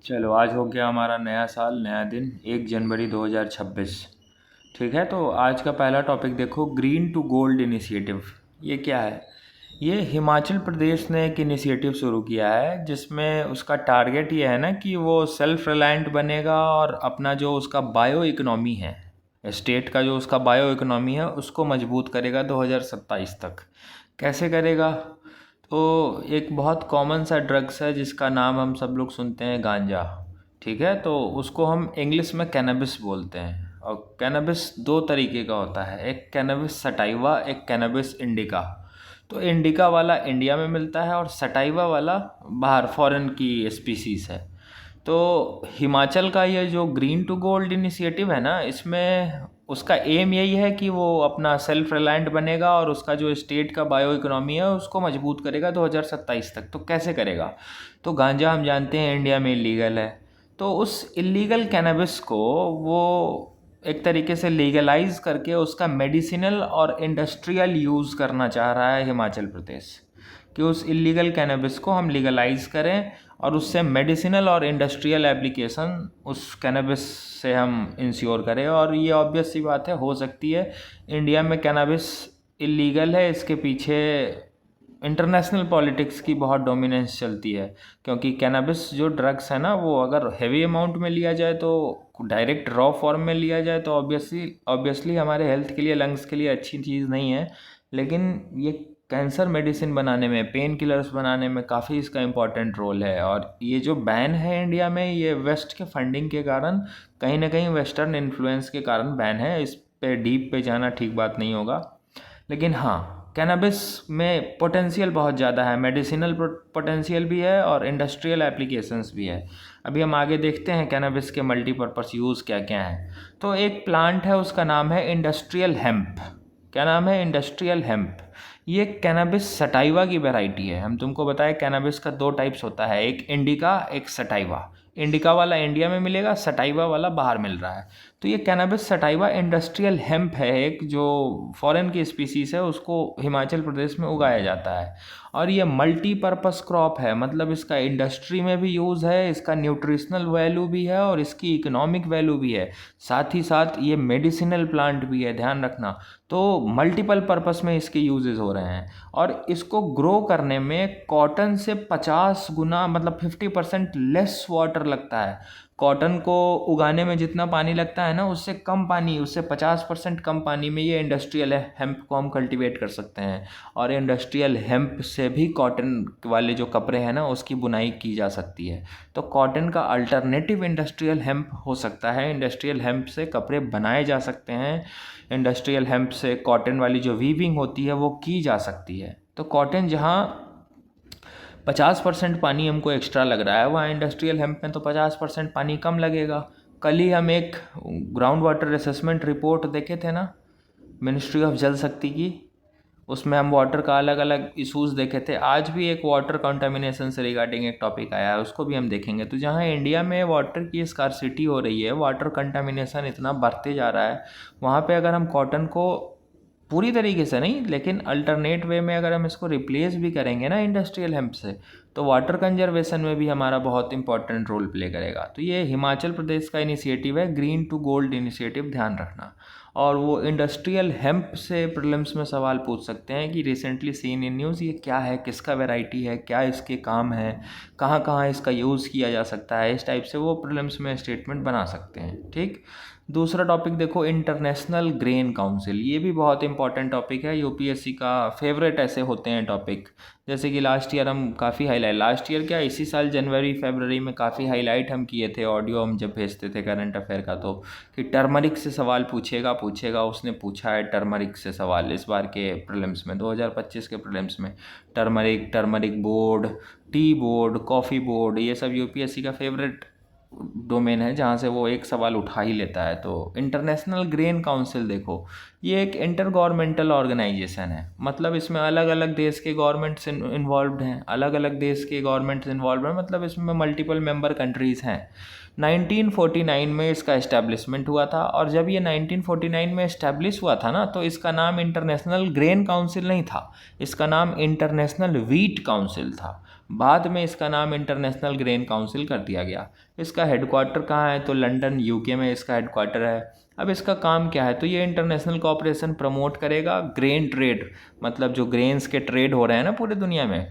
चलो आज हो गया हमारा नया साल नया दिन 1 जनवरी 2026। ठीक है, तो आज का पहला टॉपिक देखो, ग्रीन टू गोल्ड इनिशिएटिव। ये क्या है? ये हिमाचल प्रदेश ने एक इनिशिएटिव शुरू किया है जिसमें उसका टारगेट ये है ना कि वो सेल्फ रिलायंट बनेगा और अपना जो उसका बायो इकोनॉमी है, स्टेट का जो उसका बायो इकोनॉमी है उसको मजबूत करेगा 2027 तक। कैसे करेगा? तो एक बहुत कॉमन सा ड्रग्स है जिसका नाम हम सब लोग सुनते हैं, गांजा। ठीक है, तो उसको हम इंग्लिश में कैनबिस बोलते हैं। और कैनबिस दो तरीके का होता है, एक कैनबिस सटाइवा, एक कैनबिस इंडिका। तो इंडिका वाला इंडिया में मिलता है और सटाइवा वाला बाहर फॉरेन की स्पीसीज़ है। तो हिमाचल का ये जो ग्रीन टू गोल्ड इनिशिएटिव है ना, इसमें उसका एम यही है कि वो अपना सेल्फ रिलायंट बनेगा और उसका जो स्टेट का बायो इकोनॉमी है उसको मजबूत करेगा 2027 तक। तो कैसे करेगा? तो गांजा हम जानते हैं इंडिया में इलीगल है, तो उस इलीगल कैनबिस को वो एक तरीके से लीगलाइज करके उसका मेडिसिनल और इंडस्ट्रियल यूज़ करना चाह रहा है हिमाचल प्रदेश, कि उस इलीगल कैनबिस को हम लीगलाइज करें और उससे मेडिसिनल और इंडस्ट्रियल एप्लीकेशन उस कैनबिस से हम इंश्योर करें। और ये ऑब्वियस सी बात है, हो सकती है। इंडिया में कैनबिस इलीगल है, इसके पीछे इंटरनेशनल पॉलिटिक्स की बहुत डोमिनेंस चलती है, क्योंकि कैनबिस जो ड्रग्स है ना, वो अगर हैवी अमाउंट में लिया जाए तो डायरेक्ट रॉ फॉर्म में लिया जाए तो ऑब्वियसली हमारे हेल्थ के लिए, लंग्स के लिए अच्छी चीज़ नहीं है। लेकिन ये कैंसर मेडिसिन बनाने में, पेन किलर्स बनाने में काफ़ी इसका इम्पॉर्टेंट रोल है। और ये जो बैन है इंडिया में, ये वेस्ट के फंडिंग के कारण, कहीं ना कहीं वेस्टर्न इन्फ्लुएंस के कारण बैन है। इस पे डीप पे जाना ठीक बात नहीं होगा, लेकिन हाँ, कैनबिस में पोटेंशियल बहुत ज़्यादा है, मेडिसिनल पोटेंशियल भी है और इंडस्ट्रियल एप्लीकेशंस भी है। अभी हम आगे देखते हैं कैनबिस के मल्टीपर्पज़ यूज़ क्या क्या हैं। तो एक प्लांट है, उसका नाम है इंडस्ट्रियल हेम्प। क्या नाम है? Industrial hemp. ये कैनबिस सटाइवा की वैरायटी है। हम तुमको बताएं, कैनबिस का दो टाइप्स होता है, एक इंडिका, एक सटाइवा। इंडिका वाला इंडिया में मिलेगा, सटाइवा वाला बाहर मिल रहा है। तो ये कैनबिस सटाइवा इंडस्ट्रियल हेम्प है, एक जो फॉरेन की स्पीसीज़ है, उसको हिमाचल प्रदेश में उगाया जाता है। और ये मल्टीपर्पज़ क्रॉप है, मतलब इसका इंडस्ट्री में भी यूज़ है, इसका न्यूट्रिशनल वैल्यू भी है और इसकी इकोनॉमिक वैल्यू भी है। साथ ही साथ ये मेडिसिनल प्लांट भी है, ध्यान रखना। तो मल्टीपल पर्पस में इसके यूजेस हो रहे हैं। और इसको ग्रो करने में कॉटन से 50 गुना, मतलब 50% लेस वाटर लगता है। कॉटन को उगाने में जितना पानी लगता है ना, उससे कम पानी, उससे 50% कम पानी में ये इंडस्ट्रियल हेम्प को हम कल्टीवेट कर सकते हैं। और इंडस्ट्रियल हेम्प से भी कॉटन वाले जो कपड़े हैं ना, उसकी बुनाई की जा सकती है। तो कॉटन का अल्टरनेटिव इंडस्ट्रियल हेम्प हो सकता है। इंडस्ट्रियल हेम्प से कपड़े बनाए जा सकते हैं, इंडस्ट्रियल हेम्प से कॉटन वाली जो वीविंग होती है वो की जा सकती है। तो कॉटन जहाँ 50% पानी हमको एक्स्ट्रा लग रहा है, वहाँ इंडस्ट्रियल हेम्प में तो 50% पानी कम लगेगा। कल ही हम एक ग्राउंड वाटर असेसमेंट रिपोर्ट देखे थे ना, मिनिस्ट्री ऑफ जल शक्ति की। उसमें हम वाटर का अलग अलग इशूज़ देखे थे। आज भी एक वाटर कंटामिनेशन से रिगार्डिंग एक टॉपिक आया है, उसको भी हम देखेंगे। तो जहाँ इंडिया में वाटर की स्कार्सिटी हो रही है, वाटर कंटामिनेशन इतना बढ़ते जा रहा है, वहाँ पे अगर हम कॉटन को पूरी तरीके से नहीं, लेकिन अल्टरनेट वे में अगर हम इसको रिप्लेस भी करेंगे ना इंडस्ट्रियल हेम्प से, तो वाटर कंजर्वेशन में भी हमारा बहुत इंपॉर्टेंट रोल प्ले करेगा। तो ये हिमाचल प्रदेश का इनिशिएटिव है, ग्रीन टू गोल्ड इनिशिएटिव, ध्यान रखना। और वो इंडस्ट्रियल हेम्प से प्रीलिम्स में सवाल पूछ सकते हैं कि रिसेंटली सीन इन न्यूज़, ये क्या है, किसका वैरायटी है, क्या इसके काम है, कहाँ कहाँ इसका यूज़ किया जा सकता है। इस टाइप से वो प्रीलिम्स में स्टेटमेंट बना सकते हैं। ठीक। दूसरा टॉपिक देखो, इंटरनेशनल ग्रेन काउंसिल। ये भी बहुत इंपॉर्टेंट टॉपिक है, यूपीएससी का फेवरेट ऐसे होते हैं टॉपिक। जैसे कि लास्ट ईयर हम काफ़ी हाईलाइट, लास्ट ईयर क्या, इसी साल जनवरी फरवरी में काफ़ी हाईलाइट हम किए थे, ऑडियो हम जब भेजते थे करंट अफेयर का, तो कि टर्मरिक से सवाल पूछेगा। उसने पूछा है टर्मरिक से सवाल इस बार के प्रीलिम्स में, 2025 के प्रीलिम्स में। Turmeric board, tea board, coffee board, ये सब यूपीएससी का फेवरेट डोमेन है जहाँ से वो एक सवाल उठा ही लेता है। तो इंटरनेशनल ग्रेन काउंसिल देखो, ये एक इंटर गवर्नमेंटल ऑर्गेनाइजेशन है, मतलब इसमें अलग अलग देश के गवर्नमेंट्स इन्वॉल्व हैं, अलग अलग देश के गवर्नमेंट्स इन्वॉल्व हैं, मतलब इसमें मल्टीपल मेंबर कंट्रीज़ हैं। 1949 में इसका इस्टेब्लिशमेंट हुआ था। और जब ये 1949 में इस्टेब्लिश हुआ था ना, तो इसका नाम इंटरनेशनल ग्रेन काउंसिल नहीं था, इसका नाम इंटरनेशनल व्हीट काउंसिल था। बाद में इसका नाम इंटरनेशनल ग्रेन काउंसिल कर दिया गया। इसका हेडक्वार्टर कहाँ है? तो लंदन यूके में इसका हेडक्वार्टर है। अब इसका काम क्या है? तो ये इंटरनेशनल कोऑपरेशन प्रमोट करेगा, ग्रेन ट्रेड, मतलब जो ग्रेन्स के ट्रेड हो रहे हैं ना पूरे दुनिया में,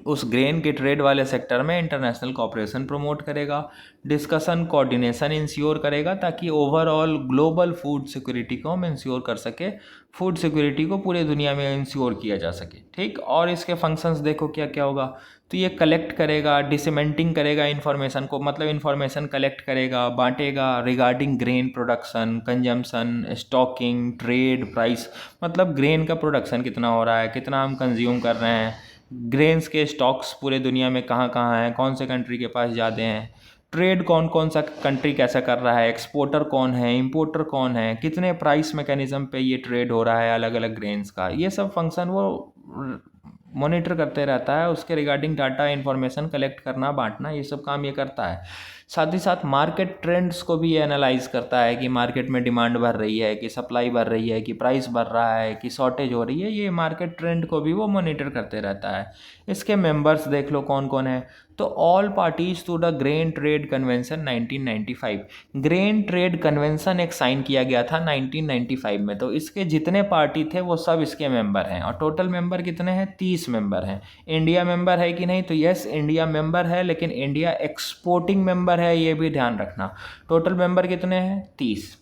उस ग्रेन के ट्रेड वाले सेक्टर में इंटरनेशनल कोऑपरेशन प्रमोट करेगा, डिस्कशन कोऑर्डिनेशन इंश्योर करेगा, ताकि ओवरऑल ग्लोबल फूड सिक्योरिटी को हम इंश्योर कर सके, फूड सिक्योरिटी को पूरे दुनिया में इंश्योर किया जा सके। ठीक, और इसके फंक्शंस देखो क्या क्या होगा। तो ये कलेक्ट करेगा, डिसमेंटिंग करेगा इन्फॉर्मेशन को, मतलब इन्फॉर्मेशन कलेक्ट करेगा, बांटेगा regarding grain production, consumption, stocking, trade, price, मतलब ग्रेन का प्रोडक्शन कितना हो रहा है, कितना हम कंज्यूम कर रहे हैं, ग्रेन्स के स्टॉक्स पूरे दुनिया में कहाँ कहाँ हैं, कौन से कंट्री के पास ज़्यादा हैं, ट्रेड कौन कौन सा कंट्री कैसा कर रहा है, एक्सपोर्टर कौन है, इंपोर्टर कौन है, कितने प्राइस मैकेनिज्म पे ये ट्रेड हो रहा है अलग अलग ग्रेन्स का, ये सब फंक्शन वो मॉनिटर करते रहता है। उसके रिगार्डिंग डाटा इन्फॉर्मेशन कलेक्ट करना, बांटना, ये सब काम ये करता है। साथ ही साथ मार्केट ट्रेंड्स को भी ये एनालाइज करता है कि मार्केट में डिमांड बढ़ रही है कि सप्लाई बढ़ रही है कि प्राइस बढ़ रहा है कि शॉर्टेज हो रही है, ये मार्केट ट्रेंड को भी वो मॉनिटर करते रहता है। इसके मेंबर्स देख लो कौन कौन है। तो all parties to the grain trade convention 1995, grain trade convention एक साइन किया गया था 1995 में। तो इसके जितने पार्टी थे वो सब इसके मेंबर हैं, और टोटल मेंबर कितने हैं? 30 मेंबर हैं। इंडिया मेंबर है कि नहीं? तो यस, इंडिया मेंबर है, लेकिन इंडिया एक्सपोर्टिंग मेंबर है, ये भी ध्यान रखना। टोटल मेंबर कितने हैं? 30।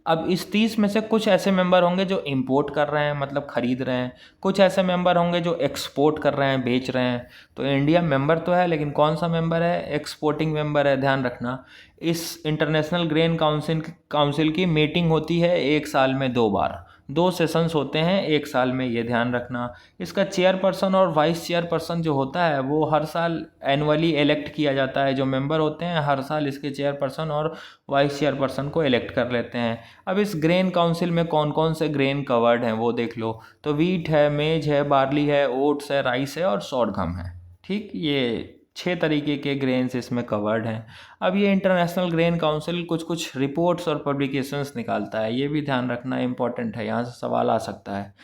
अब इस 30 में से कुछ ऐसे मेंबर होंगे जो इंपोर्ट कर रहे हैं, मतलब खरीद रहे हैं, कुछ ऐसे मेंबर होंगे जो एक्सपोर्ट कर रहे हैं, बेच रहे हैं। तो इंडिया मेंबर तो है, लेकिन कौन सा मेंबर है? एक्सपोर्टिंग मेंबर है, ध्यान रखना। इस इंटरनेशनल ग्रेन काउंसिल की मीटिंग होती है एक साल में 2 बार, 2 सेशंस होते हैं एक साल में, ये ध्यान रखना। इसका चेयरपर्सन और वाइस चेयरपर्सन जो होता है वो हर साल एनुअली इलेक्ट किया जाता है। जो मेंबर होते हैं हर साल इसके चेयरपर्सन और वाइस चेयरपर्सन को इलेक्ट कर लेते हैं। अब इस ग्रेन काउंसिल में कौन कौन से ग्रेन कवर्ड हैं वो देख लो। तो वीट है, मेज है, बार्ली है, ओट्स है, राइस है और सोरघम है। ठीक, ये 6 तरीके के ग्रेन्स इसमें कवर्ड हैं। अब ये इंटरनेशनल ग्रेन काउंसिल कुछ कुछ रिपोर्ट्स और पब्लिकेशंस निकालता है, ये भी ध्यान रखना इंपॉर्टेंट है, यहाँ से सवाल आ सकता है।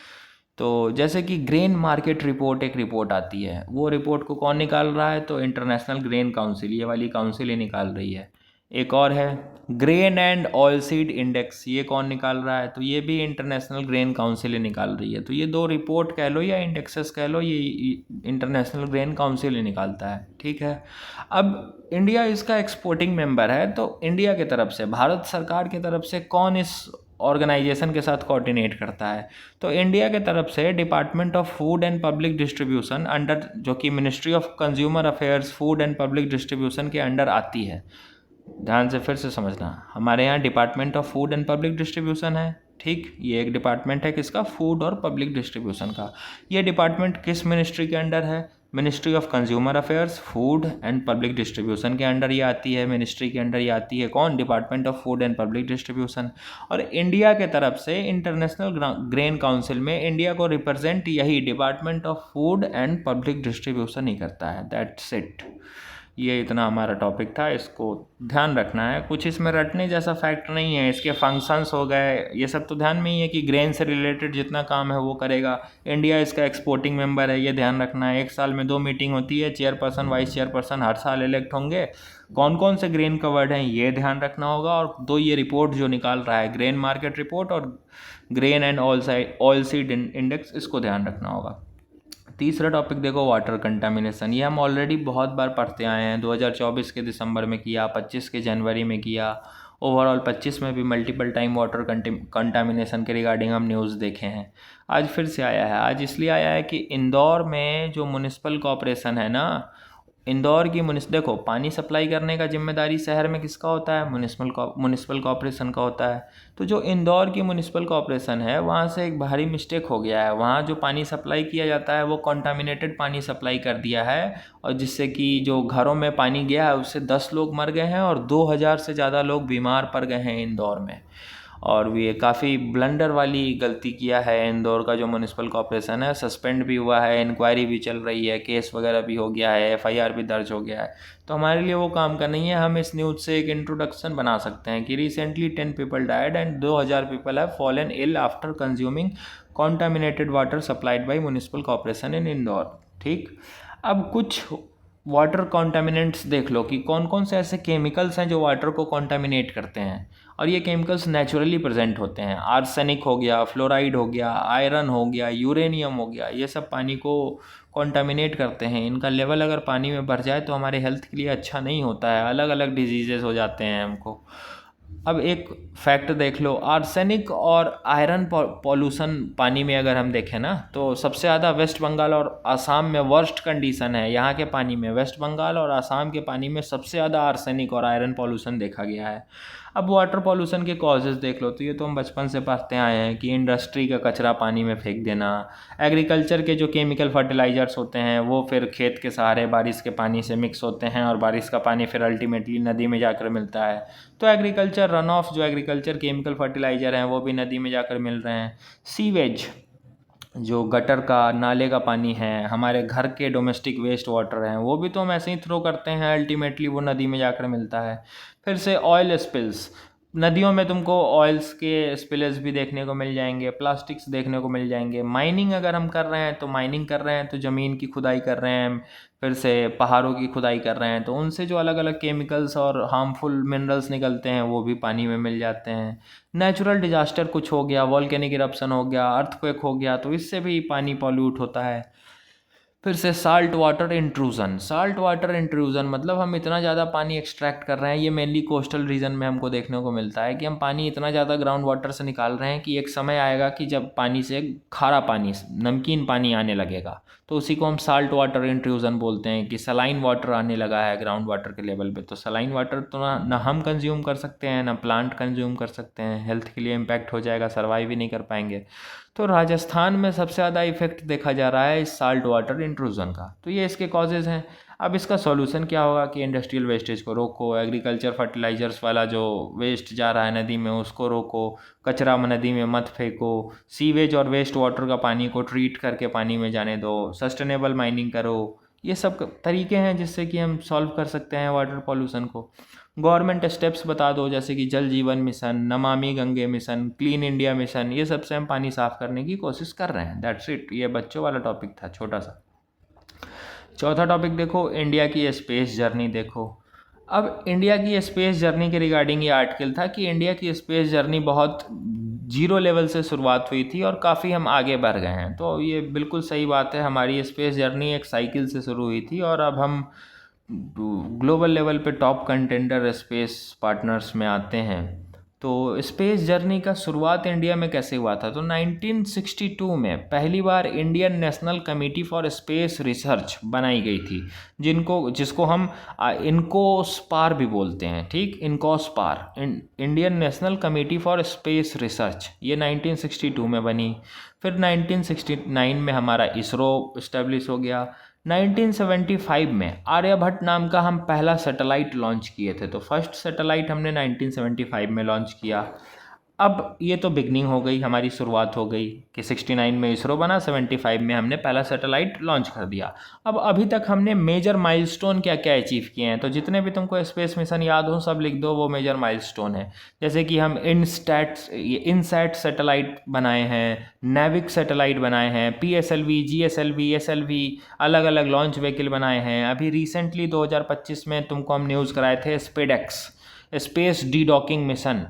तो जैसे कि ग्रेन मार्केट रिपोर्ट, एक रिपोर्ट आती है, वो रिपोर्ट को कौन निकाल रहा है? तो इंटरनेशनल ग्रेन काउंसिल, ये वाली काउंसिल ही निकाल रही है। एक और है grain and oil seed index, ये कौन निकाल रहा है? तो ये भी इंटरनेशनल ग्रेन काउंसिल ही निकाल रही है। तो ये 2 रिपोर्ट कह लो या इंडेक्सेस कह लो, ये इंटरनेशनल ग्रेन काउंसिल ही निकालता है। ठीक है। अब इंडिया इसका एक्सपोर्टिंग मेंबर है, तो इंडिया की तरफ से, भारत सरकार की तरफ से कौन इस ऑर्गेनाइजेशन के साथ कोऑर्डिनेट करता है? तो इंडिया के तरफ से department of food and public distribution under, जो कि ministry of consumer affairs, food and public distribution के अंडर आती है। ध्यान से फिर से समझना, हमारे यहाँ department of food and public distribution है। ठीक, ये एक डिपार्टमेंट है किसका? फूड और पब्लिक डिस्ट्रीब्यूशन का। ये डिपार्टमेंट किस मिनिस्ट्री के अंडर है? Ministry of consumer affairs, food and public distribution के अंडर ये आती है, मिनिस्ट्री के अंडर ये आती है। कौन? Department of food and public distribution. और इंडिया के तरफ से इंटरनेशनल ग्रेन काउंसिल में इंडिया को रिप्रेजेंट यही department of food and public distribution ही करता है। That's it. ये इतना हमारा टॉपिक था, इसको ध्यान रखना है। कुछ इसमें रटने जैसा फैक्ट नहीं है। इसके फंक्शंस हो गए, ये सब तो ध्यान में ही है कि ग्रेन से रिलेटेड जितना काम है वो करेगा। इंडिया इसका एक्सपोर्टिंग मेंबर है, ये ध्यान रखना है। एक साल में 2 मीटिंग होती है, चेयरपर्सन वाइस चेयरपर्सन हर साल इलेक्ट होंगे। कौन कौन से ग्रेन कवर्ड हैं ये ध्यान रखना होगा। और 2 ये रिपोर्ट जो निकाल रहा है, ग्रेन मार्केट रिपोर्ट और grain and oil seed index, इसको ध्यान रखना होगा। तीसरा टॉपिक देखो, वाटर कंटामिनेशन। ये हम ऑलरेडी बहुत बार पढ़ते आए हैं। 2024 के दिसंबर में किया, 25 के जनवरी में किया, ओवरऑल 25 में भी मल्टीपल टाइम वाटर कंटामिनेशन के रिगार्डिंग हम न्यूज़ देखे हैं। आज फिर से आया है। आज इसलिए आया है कि इंदौर में जो म्युनिसिपल कॉरपोरेशन है ना, इंदौर की देखो, पानी सप्लाई करने का जिम्मेदारी शहर में किसका होता है? म्युनिसिपल कॉरपोरेशन का होता है। तो जो इंदौर की म्युनिसिपल कॉरपोरेशन है, वहाँ से एक भारी मिस्टेक हो गया है। वहाँ जो पानी सप्लाई किया जाता है वो कॉन्टामिनेटेड पानी सप्लाई कर दिया है, और जिससे कि जो घरों में पानी गया है उससे 10 लोग मर गए हैं और 2000 से ज़्यादा लोग बीमार पड़ गए हैं इंदौर में। और ये काफ़ी ब्लंडर वाली गलती किया है इंदौर का जो म्युनिसिपल कॉरपोरेशन है। सस्पेंड भी हुआ है, इंक्वायरी भी चल रही है, केस वगैरह भी हो गया है, FIR भी दर्ज हो गया है। तो हमारे लिए वो काम का नहीं है। हम इस न्यूज़ से एक इंट्रोडक्शन बना सकते हैं कि recently 10 people died and 2000 people have fallen ill after consuming contaminated water supplied by municipal corporation in Indore. ठीक। अब कुछ वाटर कॉन्टामिनेंट्स देख लो कि कौन कौन से ऐसे केमिकल्स हैं जो वाटर को कॉन्टामिनेट करते हैं, और ये केमिकल्स नेचुरली प्रेजेंट होते हैं। आर्सेनिक हो गया, फ्लोराइड हो गया, आयरन हो गया, यूरेनियम हो गया, ये सब पानी को कॉन्टामिनेट करते हैं। इनका लेवल अगर पानी में बढ़ जाए तो हमारे हेल्थ के लिए अच्छा नहीं होता है, अलग अलग डिजीजेस हो जाते हैं हमको। अब एक फैक्ट देख लो, आर्सेनिक और आयरन पॉल्यूशन पानी में अगर हम देखें ना, तो सबसे ज़्यादा वेस्ट बंगाल और आसाम में वर्स्ट कंडीशन है। यहाँ के पानी में, वेस्ट बंगाल और आसाम के पानी में सबसे ज़्यादा आर्सेनिक और आयरन पॉल्यूशन देखा गया है। अब वाटर पॉल्यूशन के कॉजेज़ देख लो, तो ये तो हम बचपन से पढ़ते आए हैं कि इंडस्ट्री का कचरा पानी में फेंक देना, एग्रीकल्चर के जो केमिकल फर्टिलाइजर्स होते हैं वो फिर खेत के सहारे बारिश के पानी से मिक्स होते हैं, और बारिश का पानी फिर अल्टीमेटली नदी में जाकर मिलता है। तो एग्रीकल्चर रन ऑफ, जो एग्रीकल्चर केमिकल फर्टिलाइज़र हैं वो भी नदी में जाकर मिल रहे हैं। सीवेज, जो गटर का, नाले का पानी है, हमारे घर के डोमेस्टिक वेस्ट वाटर हैं, वो भी तो हम ऐसे ही थ्रो करते हैं, अल्टीमेटली वो नदी में जाकर मिलता है। फिर से ऑयल स्पिल्स, नदियों में तुमको ऑयल्स के स्पिल्स भी देखने को मिल जाएंगे, प्लास्टिक्स देखने को मिल जाएंगे। माइनिंग अगर हम कर रहे हैं तो माइनिंग कर रहे हैं तो ज़मीन की खुदाई कर रहे हैं, फिर से पहाड़ों की खुदाई कर रहे हैं, तो उनसे जो अलग अलग केमिकल्स और हार्मफुल मिनरल्स निकलते हैं वो भी पानी में मिल जाते हैं। नेचुरल डिजास्टर कुछ हो गया, वॉल्केनिक इरप्शन हो गया, अर्थक्वेक हो गया, तो इससे भी पानी पॉल्यूट होता है। फिर से salt water intrusion, salt water intrusion मतलब हम इतना ज़्यादा पानी एक्सट्रैक्ट कर रहे हैं, ये मेनली कोस्टल रीजन में हमको देखने को मिलता है कि हम पानी इतना ज़्यादा ग्राउंड वाटर से निकाल रहे हैं कि एक समय आएगा कि जब पानी से खारा पानी, नमकीन पानी आने लगेगा, तो उसी को हम साल्ट वाटर इंट्रूजन बोलते हैं कि सलाइन वाटर आने लगा है ग्राउंड वाटर के लेवल पे। तो सलाइन वाटर तो ना हम कंज्यूम कर सकते हैं, ना प्लांट कंज्यूम कर सकते हैं, हेल्थ के लिए इम्पैक्ट हो जाएगा, सर्वाइव ही नहीं कर पाएंगे। तो राजस्थान में सबसे ज़्यादा इफेक्ट देखा जा रहा है इस साल्ट वाटर इंट्रूजन का। तो ये इसके कॉजेज़ हैं। अब इसका सॉल्यूशन क्या होगा कि इंडस्ट्रियल वेस्टेज को रोको, एग्रीकल्चर फर्टिलाइजर्स वाला जो वेस्ट जा रहा है नदी में उसको रोको, कचरा नदी में मत फेंको, सीवेज और वेस्ट वाटर का पानी को ट्रीट करके पानी में जाने दो, सस्टेनेबल माइनिंग करो। ये सब तरीके हैं जिससे कि हम सॉल्व कर सकते हैं वाटर पॉल्यूशन को। गवर्नमेंट स्टेप्स बता दो, जैसे कि जल जीवन mission, Namami Gange mission, clean India mission, ये सब से हम पानी साफ करने की कोशिश कर रहे हैं। That's it. ये बच्चों वाला टॉपिक था छोटा सा। चौथा टॉपिक देखो, इंडिया की स्पेस जर्नी देखो। अब इंडिया की स्पेस जर्नी के रिगार्डिंग ये आर्टिकल था कि इंडिया की स्पेस जर्नी बहुत जीरो लेवल से शुरुआत हुई थी और काफ़ी हम आगे बढ़ गए हैं। तो ये बिल्कुल सही बात है, हमारी स्पेस जर्नी एक साइकिल से शुरू हुई थी और अब हम ग्लोबल लेवल पे टॉप कंटेंडर स्पेस पार्टनर्स में आते हैं। तो स्पेस जर्नी का शुरुआत इंडिया में कैसे हुआ था, तो 1962 में पहली बार Indian national committee for space research बनाई गई थी, जिसको हम इनकोस्पार भी बोलते हैं। ठीक, INCOSPAR, Indian national committee for space research, ये 1962 में बनी। फिर 1969 में हमारा इसरो इस्टेब्लिश हो गया। 1975 में आर्यभट्ट नाम का हम पहला सैटेलाइट लॉन्च किए थे। तो फर्स्ट सैटेलाइट हमने 1975 में लॉन्च किया। अब ये तो बिगनिंग हो गई, हमारी शुरुआत हो गई कि 69 में इसरो बना, 75 में हमने पहला सैटेलाइट लॉन्च कर दिया। अब अभी तक हमने मेजर माइलस्टोन क्या क्या अचीव किए हैं, तो जितने भी तुमको स्पेस मिशन याद हो सब लिख दो, वो मेजर माइलस्टोन है। जैसे कि हम इनसैट सैटेलाइट बनाए हैं, नेविक सैटेलाइट बनाए हैं, PSLV, GSLV, SLV, अलग अलग लॉन्च व्हीकल बनाए हैं। अभी रिसेंटली 2025 में तुमको हम न्यूज़ कराए थे SpaDeX, space D docking mission,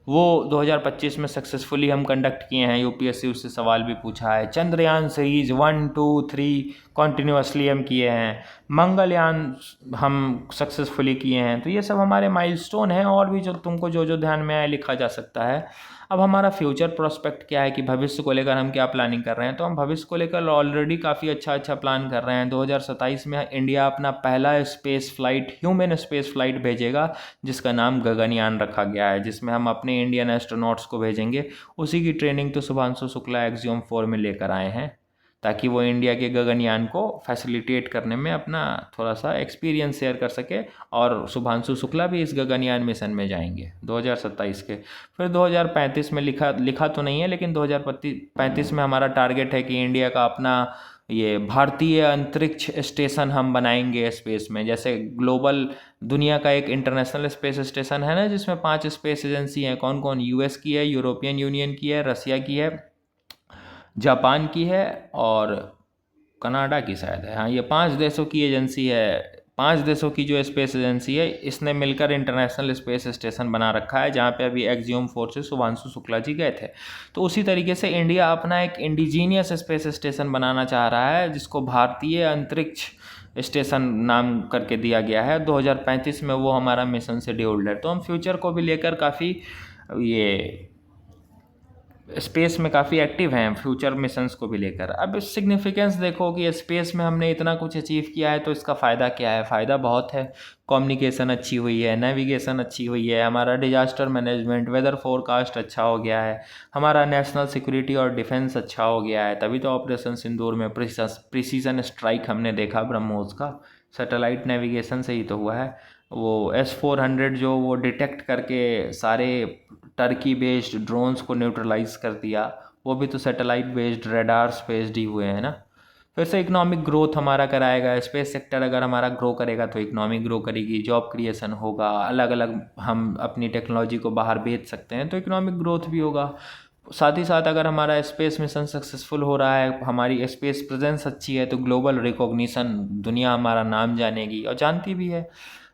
वो 2025 में सक्सेसफुली हम कंडक्ट किए हैं। UPSC उससे सवाल भी पूछा है। चंद्रयान सीरीज 1, 2, 3 कॉन्टिन्यूसली हम किए हैं। मंगलयान हम सक्सेसफुली किए हैं। तो ये सब हमारे माइलस्टोन हैं, और भी जो तुमको जो ध्यान में आए लिखा जा सकता है। अब हमारा फ्यूचर प्रोस्पेक्ट क्या है कि भविष्य को लेकर हम क्या प्लानिंग कर रहे हैं, तो हम भविष्य को लेकर ऑलरेडी काफ़ी अच्छा प्लान कर रहे हैं। 2027 में इंडिया अपना पहला space flight, human space flight भेजेगा, जिसका नाम गगनयान रखा गया है, जिसमें हम अपने इंडियन एस्ट्रोनॉट्स को भेजेंगे। उसी की ट्रेनिंग तो शुभांशु शुक्ला एक्सियोम 4 में लेकर आए हैं, ताकि वो इंडिया के गगनयान को फैसिलिटेट करने में अपना थोड़ा सा एक्सपीरियंस शेयर कर सके। और शुभांशु शुक्ला भी इस गगनयान मिशन में जाएंगे 2027 के। फिर 2035 में लिखा तो नहीं है, लेकिन 2035 में हमारा टारगेट है कि इंडिया का अपना ये भारतीय अंतरिक्ष स्टेशन हम बनाएंगे स्पेस में। जैसे ग्लोबल दुनिया का एक इंटरनेशनल स्पेस स्टेशन है ना, जिसमें 5 स्पेस एजेंसी हैं। कौन कौन? US की है, यूरोपियन यूनियन की है, रसिया की है, जापान की है, और कनाडा की शायद है, हाँ ये 5 देशों की एजेंसी है, 5 देशों की जो स्पेस एजेंसी है इसने मिलकर इंटरनेशनल स्पेस स्टेशन बना रखा है, जहाँ पे अभी एक्सियोम 4 से शुभांशु शुक्ला जी गए थे। तो उसी तरीके से इंडिया अपना एक इंडिजीनियस स्पेस स्टेशन बनाना चाह रहा है, जिसको भारतीय अंतरिक्ष स्टेशन नाम करके दिया गया है। 2035 में वो हमारा मिशन शेड्यूल्ड है। तो हम फ्यूचर को भी लेकर काफ़ी ये स्पेस में काफ़ी एक्टिव हैं, फ्यूचर मिशंस को भी लेकर। अब सिग्निफिकेंस देखो कि स्पेस में हमने इतना कुछ अचीव किया है, तो इसका फ़ायदा क्या है? फ़ायदा बहुत है। कम्युनिकेशन अच्छी हुई है, नेविगेशन अच्छी हुई है, हमारा डिजास्टर मैनेजमेंट, वेदर फोरकास्ट अच्छा हो गया है, हमारा नेशनल सिक्योरिटी और डिफेंस अच्छा हो गया है। तभी तो ऑपरेशन सिंदूर में प्रिसीजन स्ट्राइक हमने देखा ब्रह्मोस का, सैटेलाइट नेविगेशन से ही तो हुआ है। वो S-400 जो वो डिटेक्ट करके सारे टर्की बेस्ड ड्रोन्स को न्यूट्रलाइज कर दिया, वो भी तो सैटेलाइट बेस्ड रेडार्स बेस्ड ही हुए हैं ना। फिर से इकोनॉमिक ग्रोथ हमारा कराएगा। स्पेस सेक्टर अगर हमारा ग्रो करेगा तो इकोनॉमिक ग्रो करेगी, जॉब क्रिएशन होगा, अलग अलग हम अपनी टेक्नोलॉजी को बाहर बेच सकते हैं तो इकोनॉमिक ग्रोथ भी होगा। साथ ही साथ अगर हमारा स्पेस मिशन सक्सेसफुल हो रहा है, हमारी स्पेस प्रेजेंस अच्छी है, तो ग्लोबल रिकॉग्निशन, दुनिया हमारा नाम जानेगी और जानती भी है।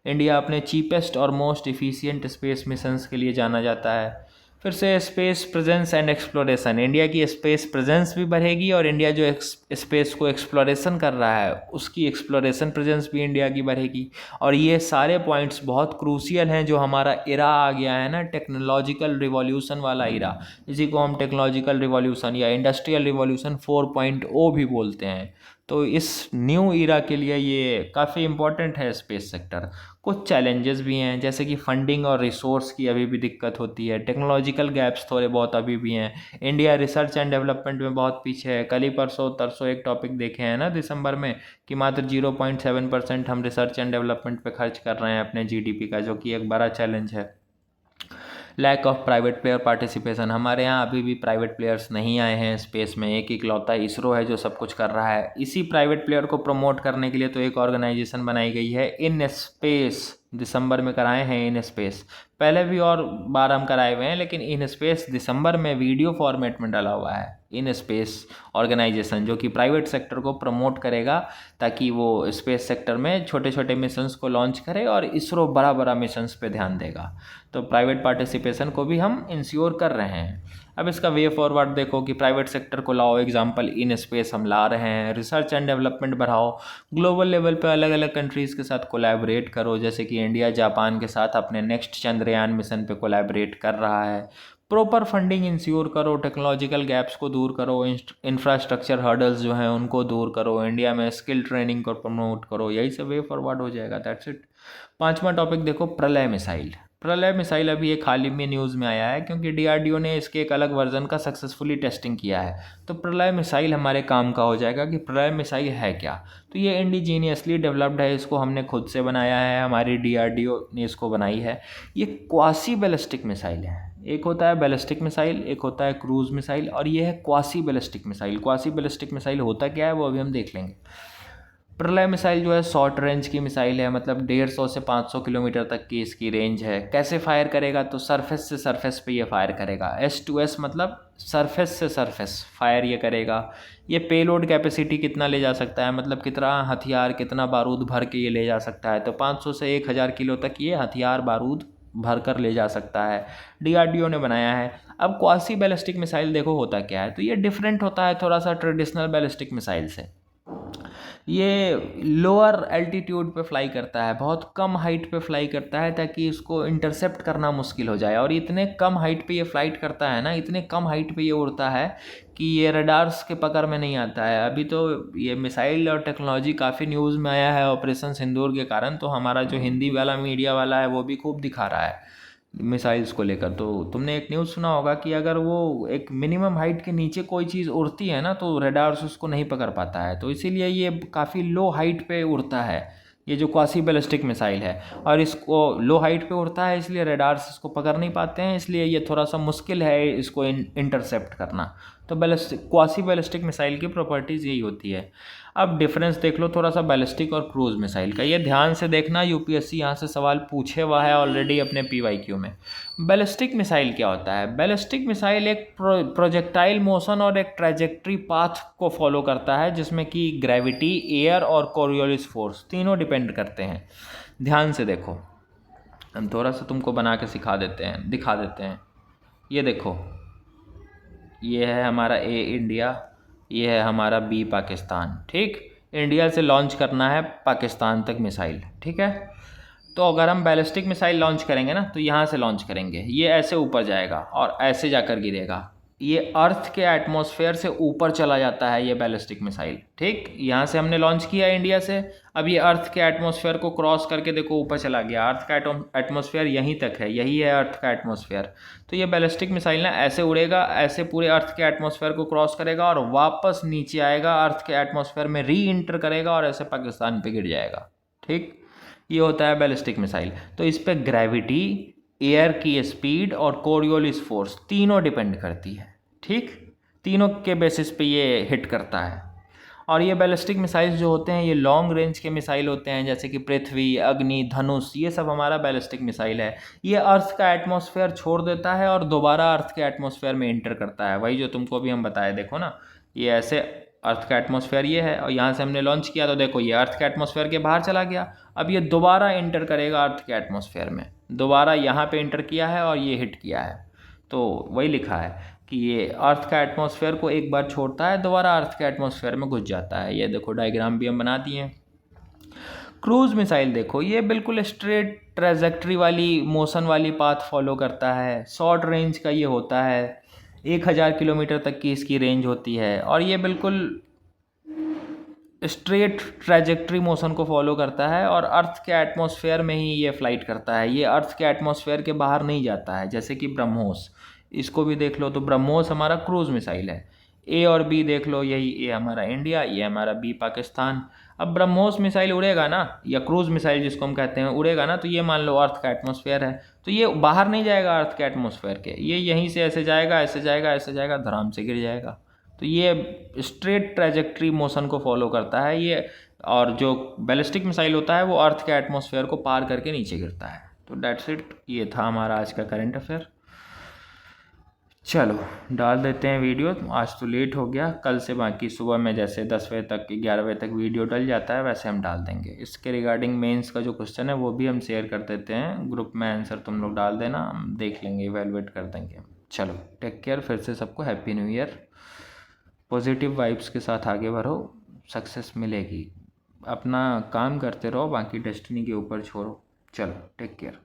इंडिया अपने चीपेस्ट और मोस्ट इफ़िशिएंट स्पेस मिशंस के लिए जाना जाता है। फिर से space presence and exploration, India की स्पेस प्रेजेंस भी बढ़ेगी और इंडिया जो स्पेस को एक्सप्लोरेशन कर रहा है उसकी एक्सप्लोरेशन प्रेजेंस भी इंडिया की बढ़ेगी। और ये सारे पॉइंट्स बहुत क्रूशियल हैं। जो हमारा इरा आ गया है ना, टेक्नोलॉजिकल रिवॉल्यूशन वाला इरा, इसी को हम टेक्नोलॉजिकल रिवॉल्यूशन या इंडस्ट्रियल रिवॉल्यूशन 4.0 भी बोलते हैं। तो इस न्यू इरा के लिए ये काफ़ी इम्पोर्टेंट है स्पेस सेक्टर। कुछ चैलेंजेस भी हैं, जैसे कि फंडिंग और रिसोर्स की अभी भी दिक्कत होती है, टेक्नोलॉजिकल गैप्स थोड़े बहुत अभी भी हैं, इंडिया रिसर्च एंड डेवलपमेंट में बहुत पीछे है। कल ही परसों तरसों एक टॉपिक देखे हैं ना दिसंबर में, कि मात्र 0.7% हम रिसर्च एंड डेवलपमेंट पे खर्च कर रहे हैं अपने GDP का, जो कि एक बड़ा चैलेंज है। Lack of private player participation, हमारे यहाँ अभी भी प्राइवेट प्लेयर्स नहीं आए हैं स्पेस में। एक इकलौता इसरो है जो सब कुछ कर रहा है। इसी प्राइवेट प्लेयर को प्रमोट करने के लिए तो एक ऑर्गेनाइजेशन बनाई गई है, इन स्पेस। दिसंबर में कराए हैं इन स्पेस, पहले भी और बार हम कराए हुए हैं, लेकिन इन स्पेस दिसंबर में वीडियो फॉर्मेट में डाला हुआ है। इन स्पेस ऑर्गेनाइजेशन जो कि प्राइवेट सेक्टर को प्रमोट करेगा, ताकि वो स्पेस सेक्टर में छोटे छोटे मिशंस को लॉन्च करे, और इसरो बड़ा बड़ा मिशंस पे ध्यान देगा। तो प्राइवेट पार्टिसिपेशन को भी हम इंश्योर कर रहे हैं। अब इसका वे फॉरवर्ड देखो कि प्राइवेट सेक्टर को लाओ, एग्जांपल इन स्पेस हम ला रहे हैं, रिसर्च एंड डेवलपमेंट बढ़ाओ, ग्लोबल लेवल पे अलग अलग कंट्रीज़ के साथ कोलैबोरेट करो, जैसे कि इंडिया जापान के साथ अपने नेक्स्ट चंद्रयान मिशन पे कोलैबोरेट कर रहा है। प्रॉपर फंडिंग इंश्योर करो, टेक्नोलॉजिकल गैप्स को दूर करो, इंफ्रास्ट्रक्चर हर्डल्स जो हैं उनको दूर करो, इंडिया में स्किल ट्रेनिंग को प्रमोट करो, यही सब वे फॉरवर्ड हो जाएगा। That's it. 5वां टॉपिक देखो, प्रलय मिसाइल। प्रलय मिसाइल अभी एक हाल ही में न्यूज़ में आया है, क्योंकि DRDO ने इसके एक अलग वर्जन का सक्सेसफुली टेस्टिंग किया है। तो प्रलय मिसाइल हमारे काम का हो जाएगा कि प्रलय मिसाइल है क्या। तो ये इंडिजीनियसली डेवलप्ड है, इसको हमने खुद से बनाया है, हमारी DRDO ने इसको बनाई है। ये क्वासी बैलिस्टिक मिसाइल है। एक होता है बैलिस्टिक मिसाइल, एक होता है क्रूज मिसाइल, और ये है quasi ballistic missile. Quasi ballistic missile होता क्या है वो अभी हम देख लेंगे। प्रलय मिसाइल जो है शॉर्ट रेंज की मिसाइल है, मतलब 150 से 500 किलोमीटर तक की इसकी रेंज है। कैसे फायर करेगा? तो सरफेस से सरफेस पे ये फायर करेगा। S2S मतलब सरफेस से सरफेस फायर ये करेगा। ये पेलोड कैपेसिटी कितना ले जा सकता है, मतलब कितना हथियार, कितना बारूद भर के ये ले जा सकता है, तो 500 से 1000 किलो तक ये हथियार बारूद भर कर ले जा सकता है। DRDO ने बनाया है। अब क्वासी बैलिस्टिक मिसाइल देखो होता क्या है, तो ये डिफरेंट होता है थोड़ा सा ट्रेडिशनल बैलिस्टिक मिसाइल से। ये लोअर एल्टीट्यूड पे फ्लाई करता है, बहुत कम हाइट पे फ्लाई करता है, ताकि इसको इंटरसेप्ट करना मुश्किल हो जाए। और इतने कम हाइट पे ये फ्लाइट करता है ना, इतने कम हाइट पे ये उड़ता है कि ये रडार्स के पकड़ में नहीं आता है। अभी तो ये मिसाइल और टेक्नोलॉजी काफ़ी न्यूज़ में आया है ऑपरेशन सिंदूर के कारण, तो हमारा जो हिंदी वाला मीडिया वाला है वो भी खूब दिखा रहा है मिसाइल्स को लेकर। तो तुमने एक न्यूज़ सुना होगा कि अगर वो एक मिनिमम हाइट के नीचे कोई चीज़ उड़ती है ना, तो रडार्स उसको नहीं पकड़ पाता है। तो इसीलिए ये काफ़ी लो हाइट पे उड़ता है, ये जो क्वासी बैलिस्टिक मिसाइल है। और इसको लो हाइट पे उड़ता है, इसलिए रडार्स इसको पकड़ नहीं पाते हैं, इसलिए ये थोड़ा सा मुश्किल है इसको इंटरसेप्ट करना। तो बैलिस्टिक क्वासी बैलिस्टिक मिसाइल की प्रॉपर्टीज़ यही होती है। अब डिफरेंस देख लो थोड़ा सा बैलिस्टिक और क्रूज मिसाइल का, ये ध्यान से देखना, यूपीएससी यहाँ से सवाल पूछे हुआ है ऑलरेडी अपने पीवाईक्यू में। बैलिस्टिक मिसाइल क्या होता है? बैलिस्टिक मिसाइल एक प्रोजेक्टाइल मोशन और एक ट्रैजेक्टरी पाथ को फॉलो करता है, जिसमें कि ग्रेविटी, एयर और कोरियोलिस फोर्स तीनों डिपेंड करते हैं। ध्यान से देखो, हम थोड़ा सा तुमको बना के दिखा देते हैं। ये देखो, ये है हमारा ए इंडिया, ये है हमारा बी पाकिस्तान। ठीक, इंडिया से लॉन्च करना है पाकिस्तान तक मिसाइल। ठीक है, तो अगर हम बैलिस्टिक मिसाइल लॉन्च करेंगे ना, तो यहाँ से लॉन्च करेंगे, ये ऐसे ऊपर जाएगा और ऐसे जाकर गिरेगा। ये अर्थ के एटमॉस्फेयर से ऊपर चला जाता है ये बैलिस्टिक मिसाइल। ठीक, यहाँ से हमने लॉन्च किया इंडिया से, अब ये अर्थ के एटमॉस्फेयर को क्रॉस करके देखो ऊपर चला गया। अर्थ का एटमॉस्फेयर यहीं तक है, यही है अर्थ का एटमॉस्फेयर। तो ये बैलिस्टिक मिसाइल ना ऐसे उड़ेगा, ऐसे पूरे अर्थ के एटमॉस्फेयर को क्रॉस करेगा और वापस नीचे आएगा, अर्थ के एटमॉस्फेयर में री इंटर करेगा और ऐसे पाकिस्तान पे गिर जाएगा। ठीक, ये होता है बैलिस्टिक मिसाइल। तो इस पर ग्रेविटी, एयर की स्पीड और कोरियोलिस फोर्स तीनों डिपेंड करती है। ठीक, तीनों के बेसिस पे ये हिट करता है। और ये बैलिस्टिक मिसाइल्स जो होते हैं ये लॉन्ग रेंज के मिसाइल होते हैं, जैसे कि पृथ्वी, अग्नि, धनुष, ये सब हमारा बैलिस्टिक मिसाइल है। ये अर्थ का एटमॉस्फेयर छोड़ देता है और दोबारा अर्थ के एटमॉस्फेयर में इंटर करता है। वही जो तुमको अभी हम बताए, देखो ना, ये ऐसे अर्थ का एटमॉस्फेयर ये है और यहाँ से हमने लॉन्च किया तो देखो ये अर्थ के एटमॉस्फेयर के बाहर चला गया। अब ये दोबारा इंटर करेगा अर्थ के एटमॉस्फेयर में, दोबारा यहाँ पे इंटर किया है और ये हिट किया है। तो वही लिखा है कि ये अर्थ का एटमॉस्फेयर को एक बार छोड़ता है, दोबारा अर्थ के एटमॉस्फेयर में घुस जाता है। ये देखो डायग्राम भी हम बना दिए। क्रूज मिसाइल देखो, ये बिल्कुल स्ट्रेट ट्रैजेक्टरी वाली मोशन वाली पाथ फॉलो करता है। शॉर्ट रेंज का ये होता है, 1000 किलोमीटर तक की इसकी रेंज होती है और ये बिल्कुल स्ट्रेट ट्रैजेक्टरी मोशन को फॉलो करता है और अर्थ के एटमॉस्फेयर में ही ये फ्लाइट करता है। ये अर्थ के एटमॉस्फेयर के बाहर नहीं जाता है, जैसे कि ब्रह्मोस, इसको भी देख लो तो ब्रह्मोस हमारा क्रूज मिसाइल है। ए और बी देख लो, यही ए हमारा इंडिया, ये हमारा बी पाकिस्तान। अब ब्रह्मोस मिसाइल उड़ेगा ना, या क्रूज मिसाइल जिसको हम कहते हैं उड़ेगा ना, तो ये मान लो अर्थ का एटमॉस्फेयर है, तो ये बाहर नहीं जाएगा अर्थ के एटमॉस्फेयर के, ये यहीं से ऐसे जाएगा, ऐसे जाएगा, ऐसे जाएगा, धराम से गिर जाएगा। तो ये स्ट्रेट ट्रैजेक्टरी मोशन को फॉलो करता है ये। और जो बैलिस्टिक मिसाइल होता है वो अर्थ के एटमॉस्फेयर को पार करके नीचे गिरता है। तो डेट्स इट, ये था हमारा आज का करंट अफेयर। चलो डाल देते हैं वीडियो, आज तो लेट हो गया, कल से बाकी सुबह में जैसे 10 बजे तक 11 बजे तक वीडियो डल जाता है वैसे हम डाल देंगे। इसके रिगार्डिंग मेंस का जो क्वेश्चन है वो भी हम शेयर कर देते हैं ग्रुप में, आंसर तुम लोग डाल देना, हम देख लेंगे, इवैल्यूएट कर देंगे। चलो टेक केयर, फिर से सबको happy new year. Positive vibes के साथ आगे बढ़ो, सक्सेस मिलेगी। अपना काम करते रहो, बाकी डेस्टिनी के ऊपर छोड़ो। चलो टेक केयर।